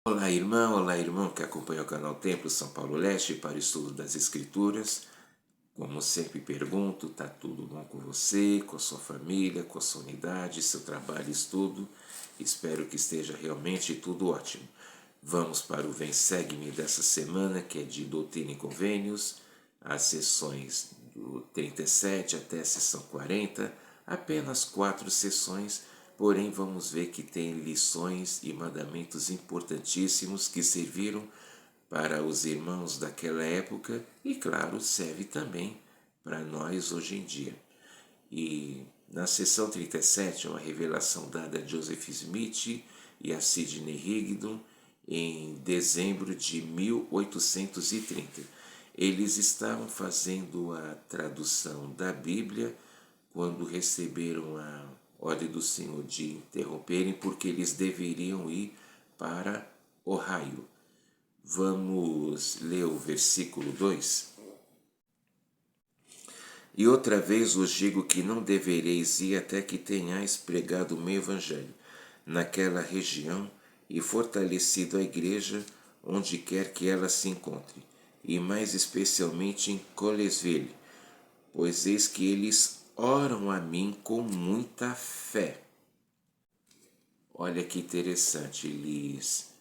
Olá irmão que acompanha o canal Templo São Paulo Leste para o estudo das Escrituras. Como sempre pergunto, tá tudo bom com você, com a sua família, com a sua unidade, seu trabalho e estudo? Espero que esteja realmente tudo ótimo. Vamos para o Vem Segue-me dessa semana, que é de Doutrina e Convênios, as sessões do 37 até a sessão 40, apenas 4 sessões, porém vamos ver que tem lições e mandamentos importantíssimos que serviram para os irmãos daquela época e, claro, serve também para nós hoje em dia. E na sessão 37, uma revelação dada a Joseph Smith e a Sidney Rigdon em dezembro de 1830. Eles estavam fazendo a tradução da Bíblia quando receberam a ordem do Senhor de interromperem, porque eles deveriam ir para Ohio. Vamos ler o versículo 2. E outra vez vos digo que não devereis ir até que tenhais pregado o meu evangelho naquela região e fortalecido a igreja onde quer que ela se encontre, e mais especialmente em Colesville, pois eis que eles oram a mim com muita fé. Olha que interessante, eles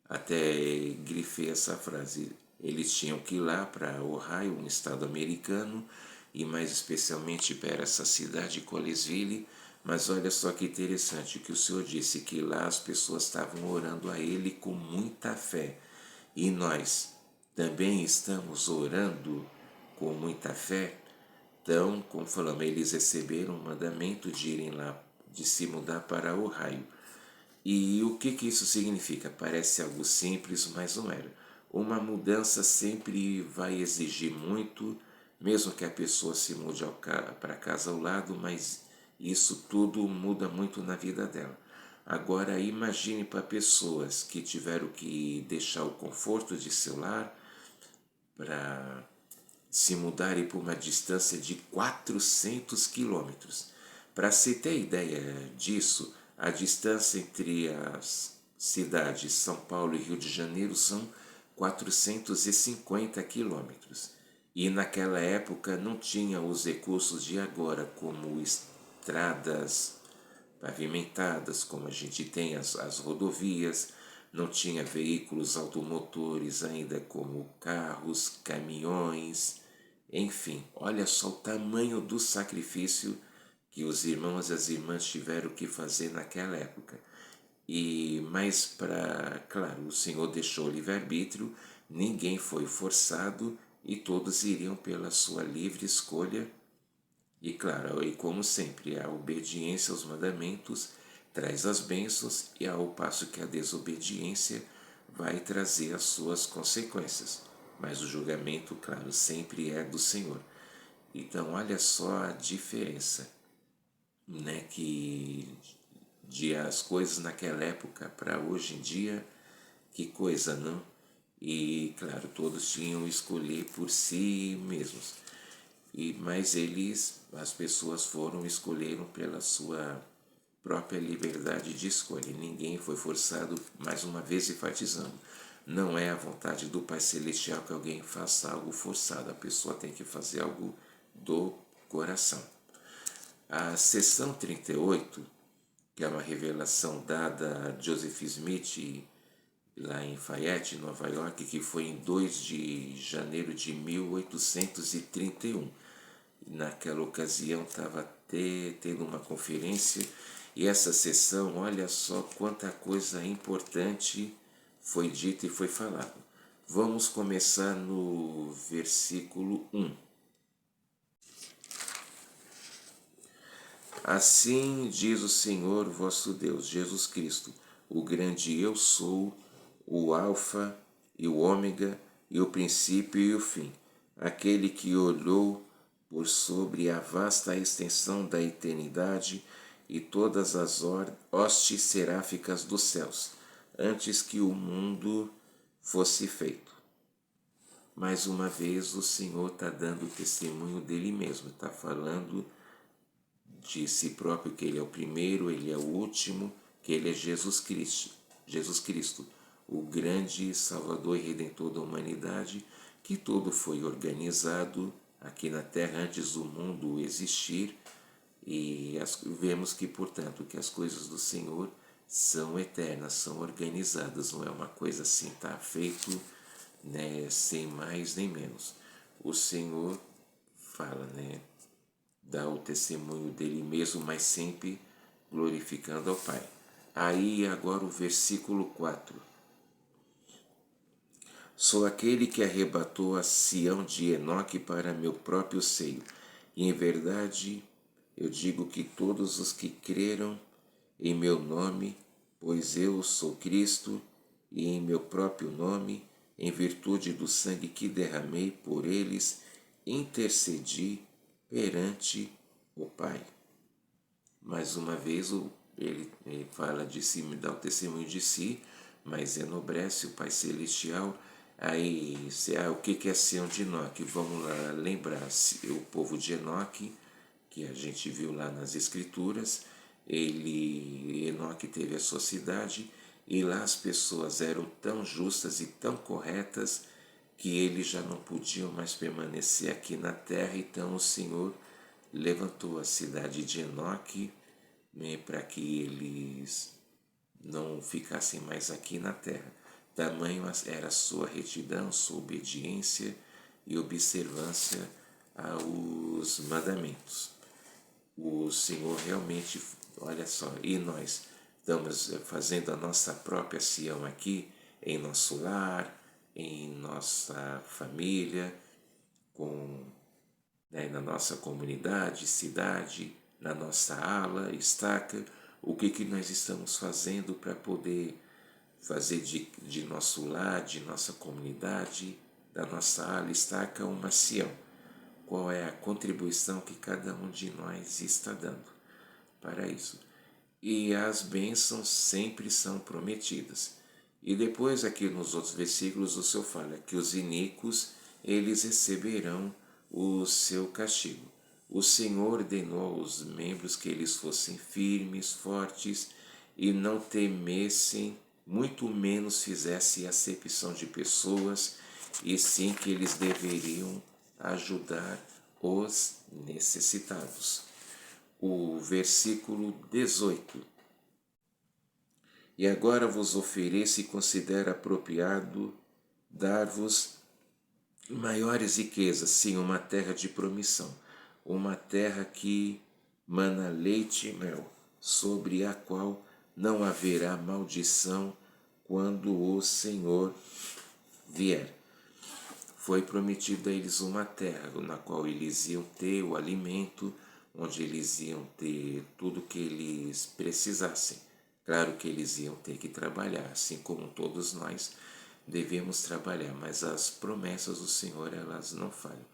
até grifei essa frase. Eles tinham que ir lá para Ohio, um estado americano, e mais especialmente para essa cidade Colesville. Mas olha só que interessante que o Senhor disse que lá as pessoas estavam orando a Ele com muita fé. E nós também estamos orando com muita fé. Então, como falamos, eles receberam o mandamento de irem lá, de se mudar para Ohio. E o que isso significa? Parece algo simples, mas não era. Uma mudança sempre vai exigir muito, mesmo que a pessoa se mude para casa ao lado, mas isso tudo muda muito na vida dela. Agora imagine para pessoas que tiveram que deixar o conforto de seu lar para se mudarem por uma distância de 400 quilômetros. Para se ter ideia disso, a distância entre as cidades São Paulo e Rio de Janeiro são 450 quilômetros. E naquela época não tinha os recursos de agora, como estradas pavimentadas, como a gente tem as rodovias, não tinha veículos automotores ainda como carros, caminhões, enfim, olha só o tamanho do sacrifício que os irmãos e as irmãs tiveram que fazer naquela época. Mas para, claro, o Senhor deixou o livre-arbítrio, ninguém foi forçado e todos iriam pela sua livre escolha. E claro, e como sempre, a obediência aos mandamentos traz as bênçãos e ao passo que a desobediência vai trazer as suas consequências. Mas o julgamento, claro, sempre é do Senhor. Então, olha só a diferença, né, que de as coisas naquela época para hoje em dia, que coisa, não? E claro, todos tinham que escolher por si mesmos. Mas as pessoas escolheram pela sua própria liberdade de escolha. Ninguém foi forçado, mais uma vez enfatizando. Não é a vontade do Pai Celestial que alguém faça algo forçado. A pessoa tem que fazer algo do coração. A sessão 38, que é uma revelação dada a Joseph Smith lá em Fayette, Nova York, que foi em 2 de janeiro de 1831. Naquela ocasião estava tendo uma conferência e essa sessão, olha só quanta coisa importante foi dita e foi falado. Vamos começar no versículo 1. Assim diz o Senhor vosso Deus, Jesus Cristo, o grande eu sou, o Alfa e o Ômega, e o princípio e o fim, aquele que olhou por sobre a vasta extensão da eternidade e todas as hostes seráficas dos céus, antes que o mundo fosse feito. Mais uma vez o Senhor está dando testemunho dele mesmo, está falando de si próprio, que ele é o primeiro, ele é o último, que ele é Jesus Cristo, o grande Salvador e Redentor da humanidade, que tudo foi organizado aqui na Terra antes do mundo existir, e vemos que, portanto, que as coisas do Senhor são eternas, são organizadas, não é uma coisa assim, está feito, né, sem mais nem menos. O Senhor fala, né, dá o testemunho dele mesmo, mas sempre glorificando ao Pai. Aí agora o versículo 4. Sou aquele que arrebatou a Sião de Enoque para meu próprio seio. E em verdade eu digo que todos os que creram em meu nome, pois eu sou Cristo, e em meu próprio nome, em virtude do sangue que derramei por eles, intercedi perante o Pai. Mais uma vez ele fala de si, me dá o testemunho de si, mas enobrece o Pai Celestial. Aí, o que é Sião de Enoque? Vamos lá lembrar o povo de Enoque, que a gente viu lá nas Escrituras. Enoque teve a sua cidade, e lá as pessoas eram tão justas e tão corretas que eles já não podiam mais permanecer aqui na terra. Então o Senhor levantou a cidade de Enoque, né, para que eles não ficassem mais aqui na terra. Tamanho era a sua retidão, sua obediência e observância aos mandamentos. O Senhor realmente, olha só, e nós estamos fazendo a nossa própria Sião aqui, em nosso lar, em nossa família, na nossa comunidade, cidade, na nossa ala, estaca. O que nós estamos fazendo para poder fazer de nosso lar, de nossa comunidade, da nossa ala, estaca, uma Sião? Qual é a contribuição que cada um de nós está dando para isso? E as bênçãos sempre são prometidas. E depois aqui nos outros versículos o Senhor fala que os iníquos, eles receberão o seu castigo. O Senhor ordenou aos membros que eles fossem firmes, fortes e não temessem, muito menos fizessem acepção de pessoas, e sim que eles deveriam ajudar os necessitados. O versículo 18. E agora vos ofereço e considero apropriado dar-vos maiores riquezas, sim, uma terra de promissão, uma terra que mana leite e mel, sobre a qual não haverá maldição quando o Senhor vier. Foi prometido a eles uma terra na qual eles iam ter o alimento, onde eles iam ter tudo que eles precisassem. Claro que eles iam ter que trabalhar, assim como todos nós devemos trabalhar, mas as promessas do Senhor, elas não falham.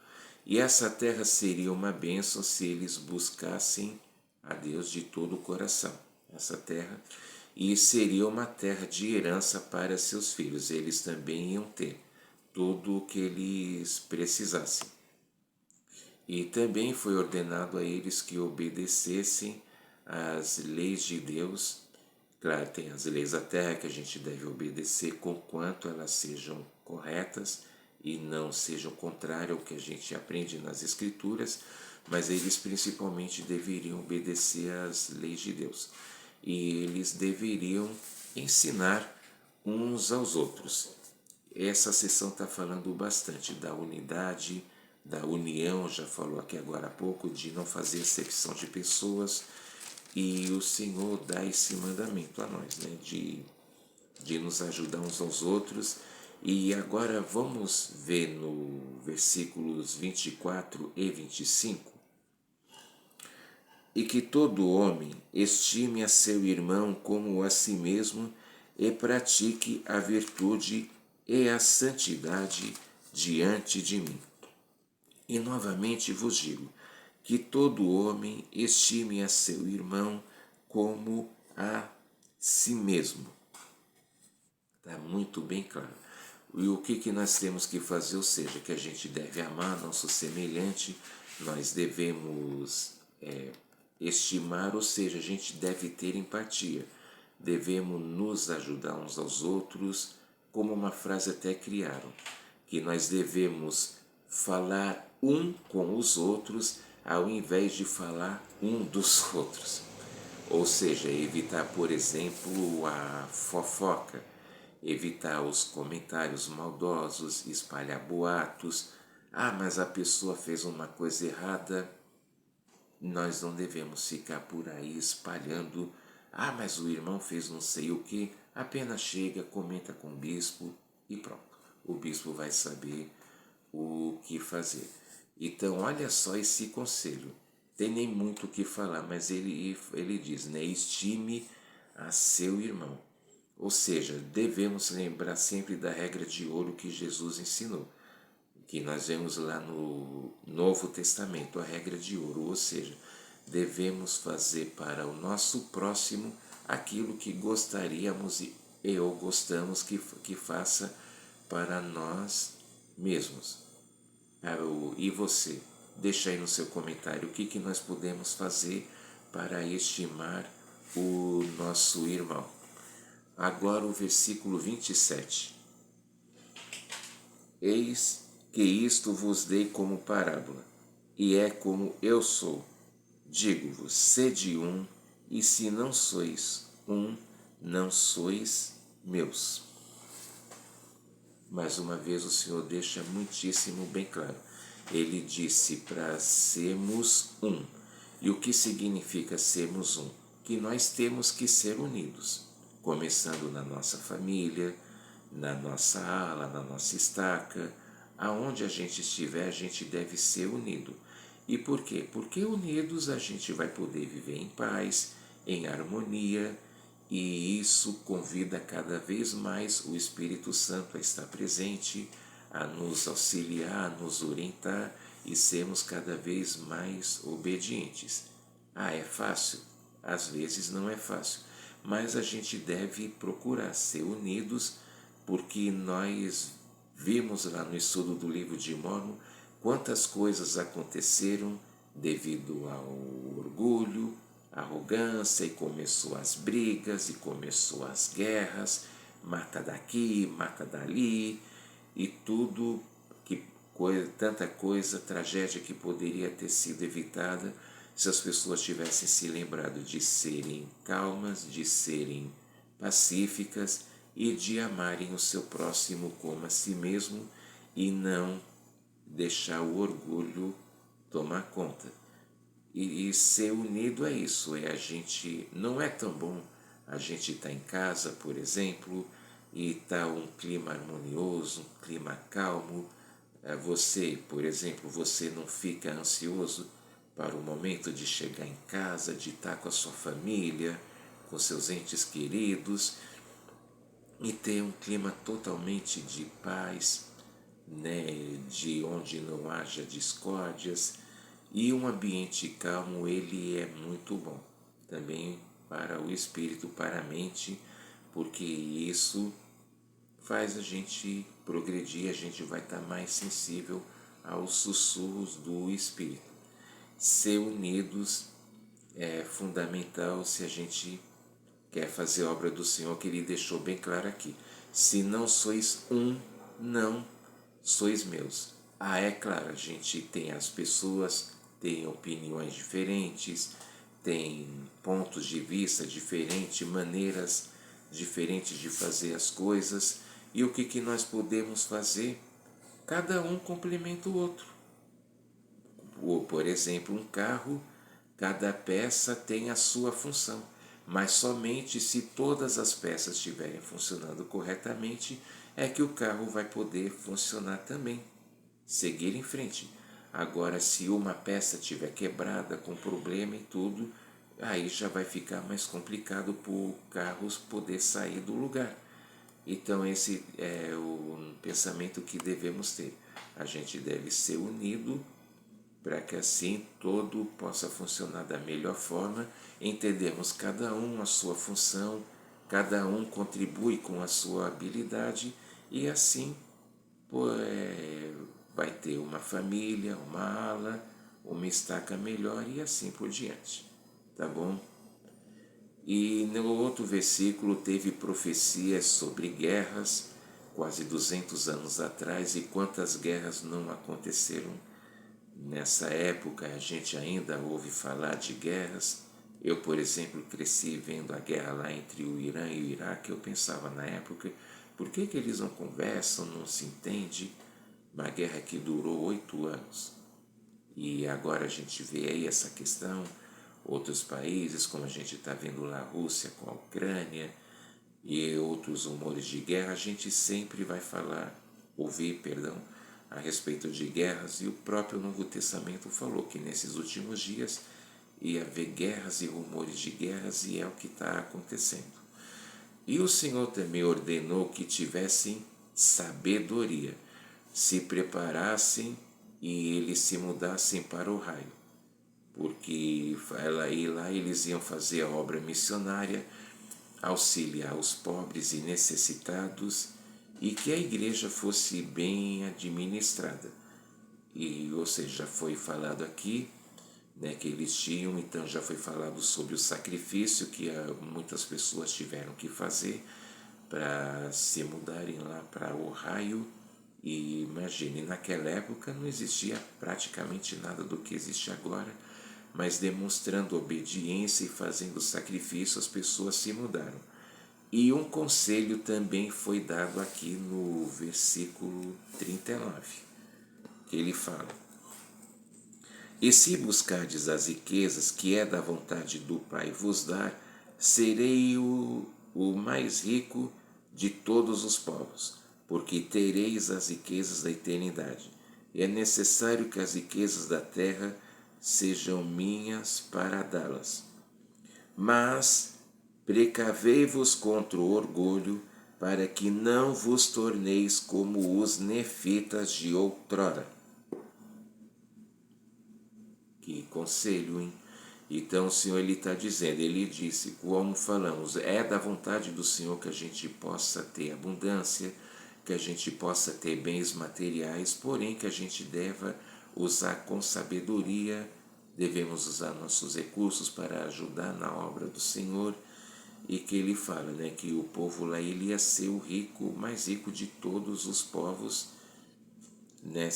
E essa terra seria uma bênção se eles buscassem a Deus de todo o coração. Essa terra, e seria uma terra de herança para seus filhos. Eles também iam ter tudo o que eles precisassem. E também foi ordenado a eles que obedecessem às leis de Deus. Claro, tem as leis da terra que a gente deve obedecer, conquanto elas sejam corretas e não sejam contrárias ao que a gente aprende nas Escrituras, mas eles principalmente deveriam obedecer às leis de Deus. E eles deveriam ensinar uns aos outros. Essa sessão está falando bastante da unidade, da união, já falou aqui agora há pouco, de não fazer acepção de pessoas. E o Senhor dá esse mandamento a nós, né? De nos ajudar uns aos outros. E agora vamos ver no versículos 24 e 25. E que todo homem estime a seu irmão como a si mesmo, e pratique a virtude e a santidade diante de mim. E novamente vos digo, que todo homem estime a seu irmão como a si mesmo. Está muito bem claro. E o que nós temos que fazer? Ou seja, que a gente deve amar nosso semelhante, nós devemos estimar, ou seja, a gente deve ter empatia. Devemos nos ajudar uns aos outros, como uma frase até criaram, que nós devemos falar um com os outros ao invés de falar um dos outros. Ou seja, evitar, por exemplo, a fofoca, evitar os comentários maldosos, espalhar boatos. Ah, mas a pessoa fez uma coisa errada. Nós não devemos ficar por aí espalhando. Ah, mas o irmão fez não sei o que. Apenas chega, comenta com o bispo e pronto. O bispo vai saber o que fazer. Então, olha só esse conselho. Tem nem muito o que falar, mas ele diz, né? Estime a seu irmão. Ou seja, devemos lembrar sempre da regra de ouro que Jesus ensinou, que nós vemos lá no Novo Testamento, a regra de ouro, ou seja, devemos fazer para o nosso próximo aquilo que gostaríamos e ou gostamos que faça para nós mesmos. E você? Deixa aí no seu comentário o que nós podemos fazer para estimar o nosso irmão. Agora o versículo 27. Eis que isto vos dei como parábola, e é como eu sou. Digo-vos, sede um, e se não sois um, não sois meus. Mais uma vez o Senhor deixa muitíssimo bem claro. Ele disse para sermos um. E o que significa sermos um? Que nós temos que ser unidos, começando na nossa família, na nossa ala, na nossa estaca, aonde a gente estiver, a gente deve ser unido. E por quê? Porque unidos a gente vai poder viver em paz, em harmonia, e isso convida cada vez mais o Espírito Santo a estar presente, a nos auxiliar, a nos orientar e sermos cada vez mais obedientes. Ah, é fácil? Às vezes não é fácil, mas a gente deve procurar ser unidos, porque nós vimos lá no estudo do livro de Mórmon quantas coisas aconteceram devido ao orgulho, arrogância, e começou as brigas, e começou as guerras, mata daqui, mata dali, e tudo, tanta coisa, tragédia que poderia ter sido evitada se as pessoas tivessem se lembrado de serem calmas, de serem pacíficas e de amarem o seu próximo como a si mesmo e não deixar o orgulho tomar conta. E ser unido é isso, a gente, não é tão bom a gente estar em casa, por exemplo, e tá um clima harmonioso, um clima calmo. Você, por exemplo, você não fica ansioso para o momento de chegar em casa, de estar com a sua família, com seus entes queridos, e ter um clima totalmente de paz, né, de onde não haja discórdias, e um ambiente calmo, ele é muito bom também para o espírito, para a mente, porque isso faz a gente progredir, a gente vai estar mais sensível aos sussurros do espírito. Ser unidos é fundamental se a gente quer fazer a obra do Senhor, que Ele deixou bem claro aqui. Se não sois um, não sois meus. Ah, é claro, a gente tem as pessoas, tem opiniões diferentes, tem pontos de vista diferentes, maneiras diferentes de fazer as coisas. E o que nós podemos fazer? Cada um complementa o outro. Ou, por exemplo, um carro, cada peça tem a sua função, mas somente se todas as peças estiverem funcionando corretamente é que o carro vai poder funcionar também, seguir em frente. Agora, se uma peça estiver quebrada, com problema e tudo, aí já vai ficar mais complicado para o carro poder sair do lugar. Então esse é o pensamento que devemos ter. A gente deve ser unido para que assim todo possa funcionar da melhor forma, entendemos cada um a sua função, cada um contribui com a sua habilidade e assim vai ter uma família, uma ala, uma estaca melhor e assim por diante, tá bom? E no outro versículo teve profecias sobre guerras, quase 200 anos atrás, e quantas guerras não aconteceram nessa época. A gente ainda ouve falar de guerras. Eu, por exemplo, cresci vendo a guerra lá entre o Irã e o Iraque. Eu pensava na época, por que eles não conversam, não se entende? Uma guerra que durou 8 anos. E agora a gente vê aí essa questão, outros países, como a gente está vendo lá a Rússia com a Ucrânia e outros rumores de guerra, a gente sempre vai ouvir, a respeito de guerras, e o próprio Novo Testamento falou que nesses últimos dias ia haver guerras e rumores de guerras, e é o que está acontecendo. E o Senhor também ordenou que tivessem sabedoria, se preparassem e eles se mudassem para o raio, porque lá eles iam fazer a obra missionária, auxiliar os pobres e necessitados, e que a igreja fosse bem administrada. E, ou seja, já foi falado aqui, né, que eles tinham, então já foi falado sobre o sacrifício que muitas pessoas tiveram que fazer para se mudarem lá para o raio. E imagine, naquela época não existia praticamente nada do que existe agora, mas demonstrando obediência e fazendo sacrifício, as pessoas se mudaram. E um conselho também foi dado aqui no versículo 39, que ele fala: e se buscardes as riquezas que é da vontade do Pai vos dar, serei o mais rico de todos os povos, porque tereis as riquezas da eternidade. E é necessário que as riquezas da terra sejam minhas para dá-las. Mas precavei-vos contra o orgulho, para que não vos torneis como os nefitas de outrora. Que conselho, hein? Então o Senhor está dizendo, ele disse, como falamos, é da vontade do Senhor que a gente possa ter abundância, que a gente possa ter bens materiais, porém que a gente deva usar com sabedoria, devemos usar nossos recursos para ajudar na obra do Senhor. E que ele fala, né, que o povo lá ele ia ser o mais rico de todos os povos, né,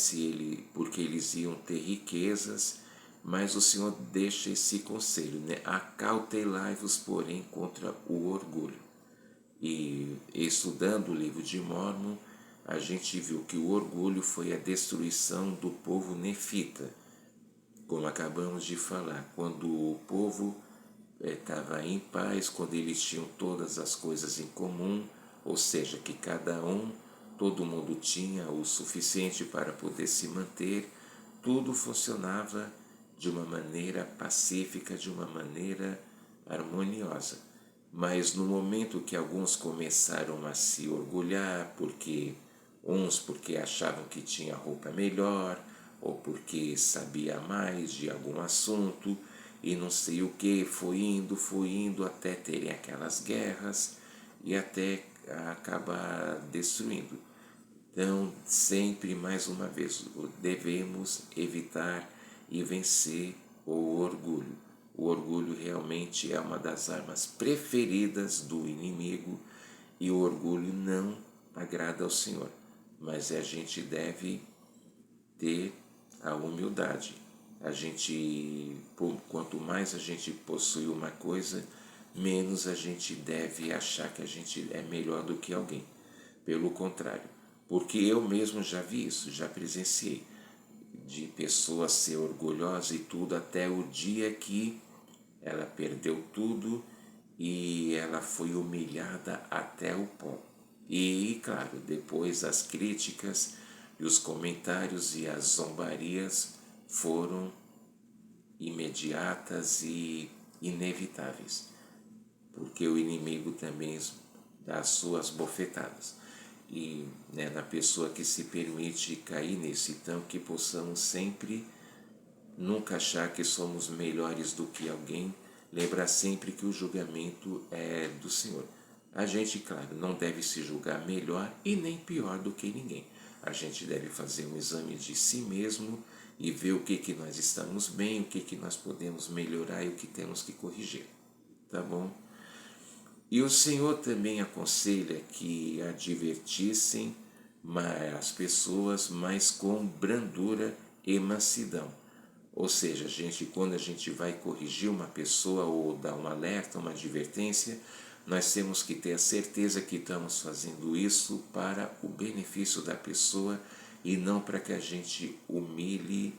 porque eles iam ter riquezas. Mas o Senhor deixa esse conselho, né? Acautelai-vos, porém, contra o orgulho. E estudando o livro de Mórmon, a gente viu que o orgulho foi a destruição do povo nefita, como acabamos de falar, quando o povo estava em paz, quando eles tinham todas as coisas em comum, ou seja, que todo mundo tinha o suficiente para poder se manter, tudo funcionava de uma maneira pacífica, de uma maneira harmoniosa. Mas no momento que alguns começaram a se orgulhar, porque achavam que tinha roupa melhor, ou porque sabia mais de algum assunto, e não sei o que, foi indo até terem aquelas guerras e até acabar destruindo. Então, sempre, mais uma vez, devemos evitar e vencer o orgulho. O orgulho realmente é uma das armas preferidas do inimigo, e o orgulho não agrada ao Senhor. Mas a gente deve ter a humildade. Quanto mais a gente possui uma coisa, menos a gente deve achar que a gente é melhor do que alguém. Pelo contrário, porque eu mesmo já vi isso, já presenciei, de pessoa ser orgulhosa e tudo, até o dia que ela perdeu tudo e ela foi humilhada até o pó. E, claro, depois as críticas e os comentários e as zombarias foram imediatas e inevitáveis, porque o inimigo também dá as suas bofetadas. E, né, na pessoa que se permite cair nisso, então que possamos sempre nunca achar que somos melhores do que alguém, lembrar sempre que o julgamento é do Senhor. A gente, claro, não deve se julgar melhor e nem pior do que ninguém. A gente deve fazer um exame de si mesmo e ver o que nós estamos bem, o que nós podemos melhorar e o que temos que corrigir. Tá bom? E o Senhor também aconselha que advertissem as pessoas, mas com brandura e mansidão. Ou seja, quando a gente vai corrigir uma pessoa ou dar um alerta, uma advertência, nós temos que ter a certeza que estamos fazendo isso para o benefício da pessoa e não para que a gente humilhe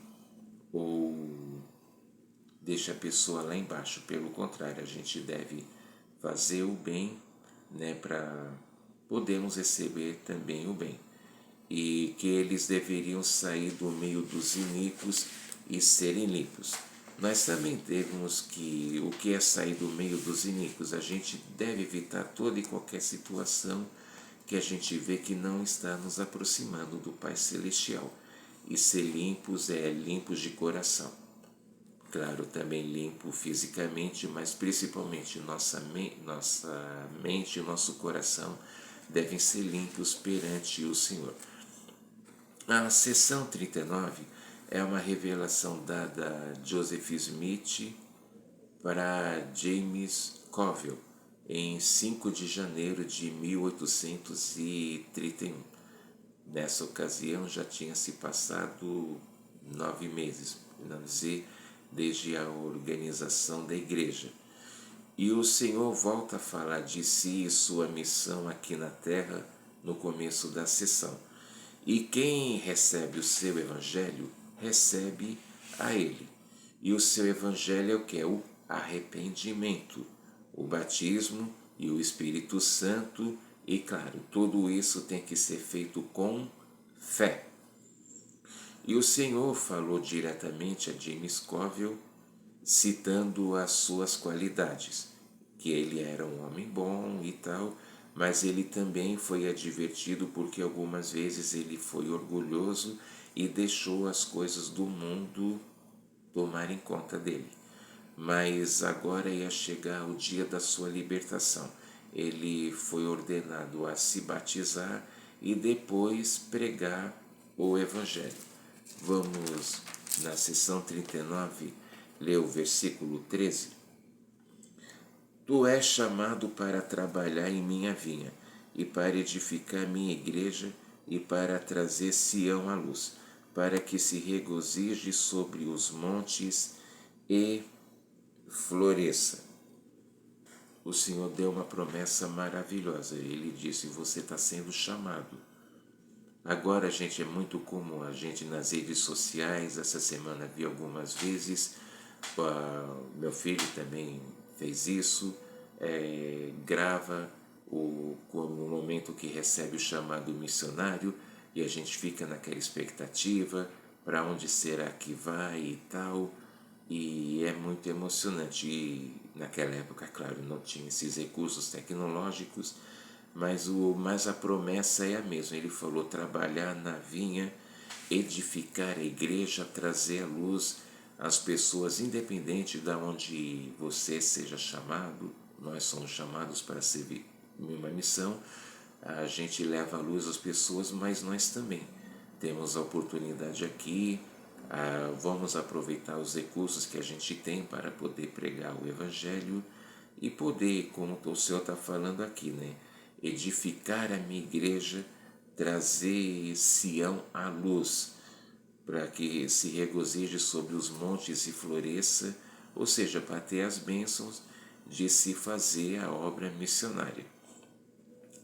ou deixe a pessoa lá embaixo. Pelo contrário, a gente deve fazer o bem, né, para podermos receber também o bem. E que eles deveriam sair do meio dos iníquos e serem limpos. Nós também temos que, o que é sair do meio dos iníquos? A gente deve evitar toda e qualquer situação que a gente vê que não está nos aproximando do Pai Celestial. E ser limpos é limpos de coração. Claro, também limpo fisicamente, mas principalmente nossa mente e nosso coração devem ser limpos perante o Senhor. A seção 39 é uma revelação dada a Joseph Smith para James Coville em 5 de janeiro de 1831. Nessa ocasião já tinha se passado 9 meses, não dizer, desde a organização da igreja. E o Senhor volta a falar de si e sua missão aqui na terra no começo da sessão. E quem recebe o seu evangelho, recebe a ele. E o seu evangelho é o que? É o arrependimento, o batismo e o Espírito Santo. E claro, tudo isso tem que ser feito com fé. E o Senhor falou diretamente a James Coville, citando as suas qualidades, que ele era um homem bom e tal, mas ele também foi advertido porque algumas vezes ele foi orgulhoso e deixou as coisas do mundo tomarem conta dele. Mas agora ia chegar o dia da sua libertação. Ele foi ordenado a se batizar e depois pregar o Evangelho. Vamos na seção 39 ler o versículo 13. Tu és chamado para trabalhar em minha vinha, e para edificar minha igreja, e para trazer Sião à luz, para que se regozije sobre os montes e floresça. O Senhor deu uma promessa maravilhosa. Ele disse, você está sendo chamado. Agora, gente, é muito comum a gente nas redes sociais, essa semana vi algumas vezes, meu filho também fez isso, grava no momento que recebe o chamado missionário e a gente fica naquela expectativa, para onde será que vai e tal, e é muito emocionante. E naquela época, claro, não tinha esses recursos tecnológicos, mas a promessa é a mesma. Ele falou trabalhar na vinha, edificar a igreja, trazer à luz as pessoas, independente de onde você seja chamado. Nós somos chamados para servir uma missão. A gente leva à luz as pessoas, mas nós também temos a oportunidade aqui. Vamos aproveitar os recursos que a gente tem para poder pregar o Evangelho e poder, como o Senhor está falando aqui, né? Edificar a minha igreja, trazer Sião à luz, para que se regozije sobre os montes e floresça, ou seja, para ter as bênçãos de se fazer a obra missionária.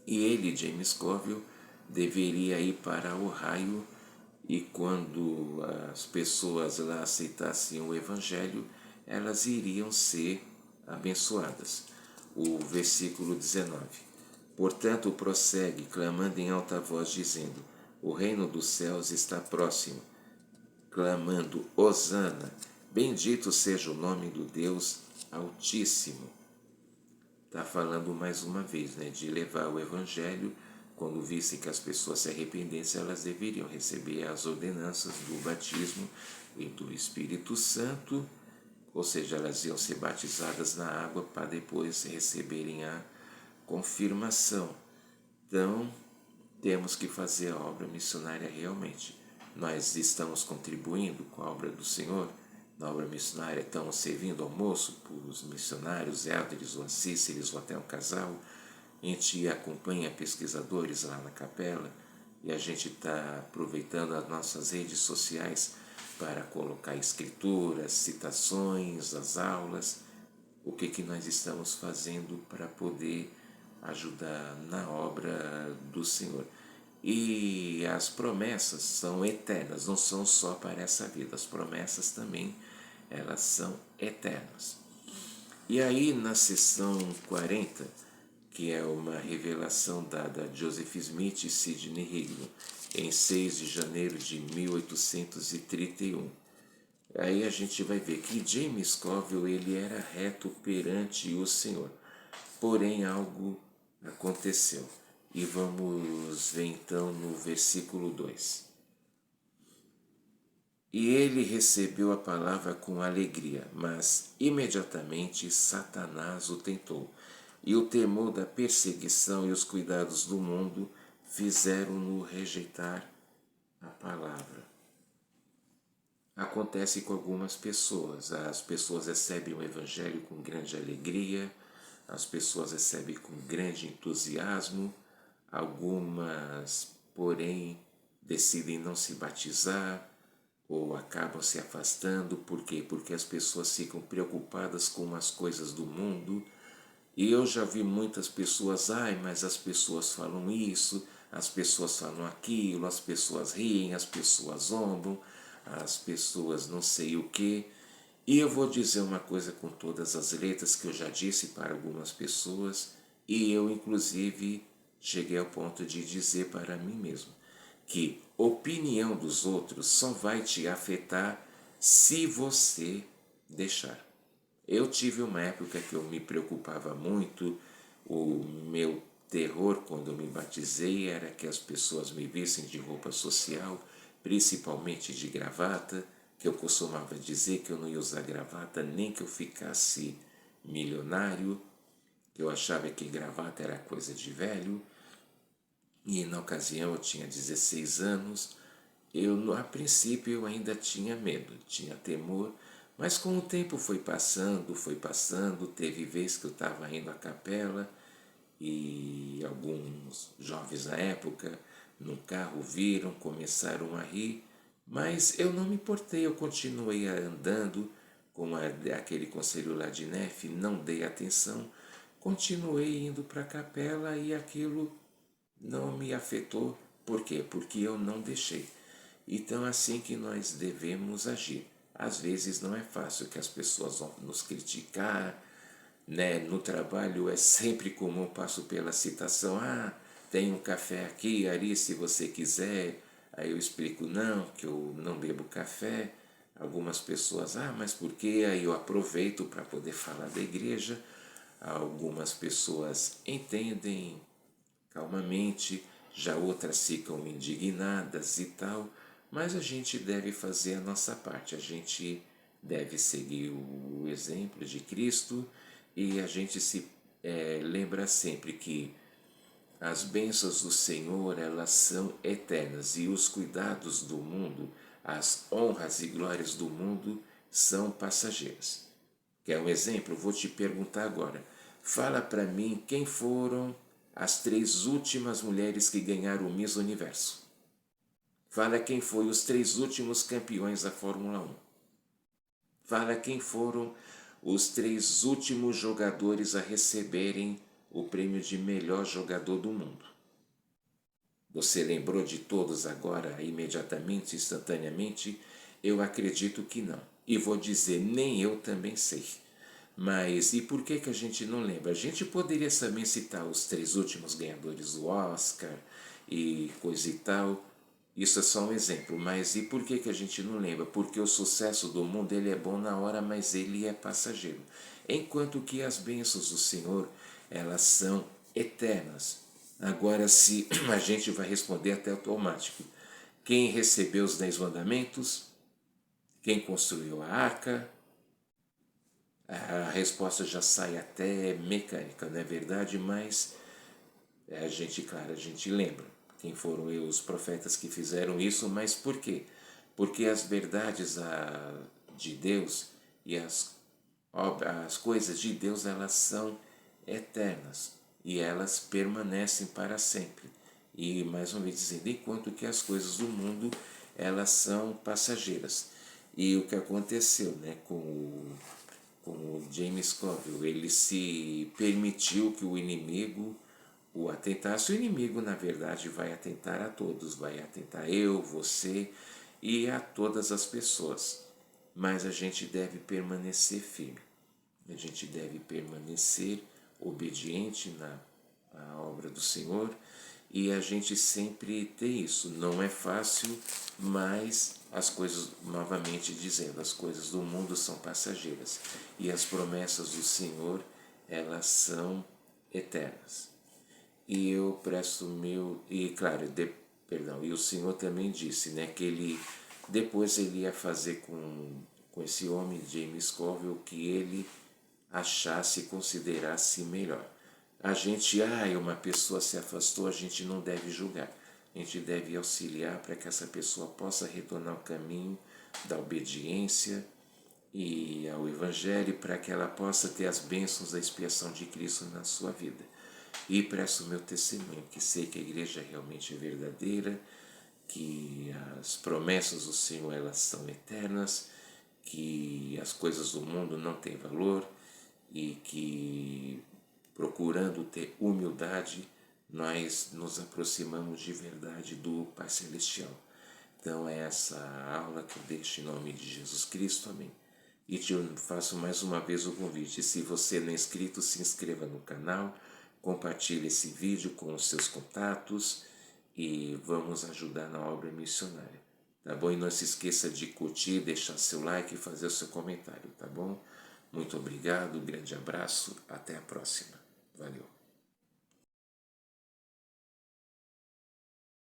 E ele, James Coville, deveria ir para Ohio, e quando as pessoas lá aceitassem o Evangelho, elas iriam ser abençoadas. O versículo 19. Portanto, prossegue, clamando em alta voz, dizendo, o reino dos céus está próximo, clamando, Hosana, bendito seja o nome do Deus Altíssimo. Está falando mais uma vez, né, de levar o Evangelho. Quando vissem que as pessoas se arrependessem, elas deveriam receber as ordenanças do batismo e do Espírito Santo, ou seja, elas iam ser batizadas na água para depois receberem a confirmação. Então, temos que fazer a obra missionária realmente. Nós estamos contribuindo com a obra do Senhor, na obra missionária estão servindo almoço para os missionários, elders ou assíceres ou até um casal. A gente acompanha pesquisadores lá na capela e a gente está aproveitando as nossas redes sociais para colocar escrituras, citações, as aulas, o que nós estamos fazendo para poder ajudar na obra do Senhor. E as promessas são eternas, não são só para essa vida, as promessas também, elas são eternas. E aí na sessão 40, que é uma revelação dada a Joseph Smith e Sidney Rigdon, em 6 de janeiro de 1831, aí a gente vai ver que James Coville ele era reto perante o Senhor, porém algo aconteceu. E vamos ver então no versículo 2. E ele recebeu a palavra com alegria, mas imediatamente Satanás o tentou, e o temor da perseguição e os cuidados do mundo fizeram-no rejeitar a palavra. Acontece com algumas pessoas. As pessoas recebem o Evangelho com grande alegria, as pessoas recebem com grande entusiasmo, algumas, porém, decidem não se batizar ou acabam se afastando. Por quê? Porque as pessoas ficam preocupadas com as coisas do mundo. E eu já vi muitas pessoas, mas as pessoas falam isso, as pessoas falam aquilo, as pessoas riem, as pessoas zombam, as pessoas não sei o que. E eu vou dizer uma coisa com todas as letras que eu já disse para algumas pessoas, e eu inclusive cheguei ao ponto de dizer para mim mesmo, que opinião dos outros só vai te afetar se você deixar. Eu tive uma época que eu me preocupava muito, o meu terror quando eu me batizei era que as pessoas me vissem de roupa social, principalmente de gravata, que eu costumava dizer que eu não ia usar gravata nem que eu ficasse milionário, que eu achava que gravata era coisa de velho, e na ocasião eu tinha 16 anos, a princípio eu ainda tinha medo, tinha temor, mas com o tempo foi passando, teve vez que eu estava indo à capela e alguns jovens na época no carro viram, começaram a rir, mas eu não me importei, eu continuei andando com aquele conselho lá de Nefe, não dei atenção, continuei indo para a capela e aquilo não me afetou. Por quê? Porque eu não deixei. Então é assim que nós devemos agir. Às vezes não é fácil, que as pessoas vão nos criticar, né? No trabalho é sempre comum, passo pela citação, tem um café aqui, ali, se você quiser. Aí eu explico, não, que eu não bebo café. Algumas pessoas, mas por quê? Aí eu aproveito para poder falar da igreja. Algumas pessoas entendem calmamente, já outras ficam indignadas e tal, mas a gente deve fazer a nossa parte, a gente deve seguir o exemplo de Cristo e a gente se lembra sempre que as bênçãos do Senhor, elas são eternas e os cuidados do mundo, as honras e glórias do mundo são passageiras. Quer um exemplo? Vou te perguntar agora. Fala para mim quem foram as 3 últimas mulheres que ganharam o Miss Universo. Fala quem foi os 3 últimos campeões da Fórmula 1. Fala quem foram os 3 últimos jogadores a receberem o prêmio de melhor jogador do mundo. Você lembrou de todos agora, imediatamente, instantaneamente? Eu acredito que não. E vou dizer, nem eu também sei. Mas e por que a gente não lembra? A gente poderia também citar os 3 últimos ganhadores do Oscar e coisa e tal. Isso é só um exemplo, mas e por que a gente não lembra? Porque o sucesso do mundo ele é bom na hora, mas ele é passageiro. Enquanto que as bênçãos do Senhor, elas são eternas. Agora, se a gente vai responder até automático. Quem recebeu os 10 mandamentos? Quem construiu a arca? A resposta já sai até mecânica, não é verdade? Mas a gente lembra quem foram os profetas que fizeram isso, mas por quê? Porque as verdades de Deus e as coisas de Deus, elas são eternas e elas permanecem para sempre. E mais uma vez dizendo, enquanto que as coisas do mundo, elas são passageiras. E o que aconteceu, né, com o James Coville, ele se permitiu que o inimigo o atentasse. O inimigo, na verdade, vai atentar a todos, vai atentar eu, você e a todas as pessoas. Mas a gente deve permanecer firme, a gente deve permanecer obediente na obra do Senhor e a gente sempre ter isso. Não é fácil, mas as coisas, novamente dizendo, as coisas do mundo são passageiras e as promessas do Senhor, elas são eternas. E eu presto meu, e claro, perdão, e o Senhor também disse, né, que ele depois ele ia fazer com esse homem, James Coville, o que ele achasse e considerasse melhor. A gente, uma pessoa se afastou, a gente não deve julgar. A gente deve auxiliar para que essa pessoa possa retornar ao caminho da obediência e ao Evangelho, para que ela possa ter as bênçãos da expiação de Cristo na sua vida. E presto o meu testemunho, que sei que a igreja é realmente verdadeira, que as promessas do Senhor, elas são eternas, que as coisas do mundo não têm valor e que, procurando ter humildade, nós nos aproximamos de verdade do Pai Celestial. Então é essa aula que eu deixo em nome de Jesus Cristo, amém. E te faço mais uma vez o convite, se você não é inscrito, se inscreva no canal, compartilhe esse vídeo com os seus contatos e vamos ajudar na obra missionária, tá bom? E não se esqueça de curtir, deixar seu like e fazer o seu comentário, tá bom? Muito obrigado, um grande abraço, até a próxima. Valeu!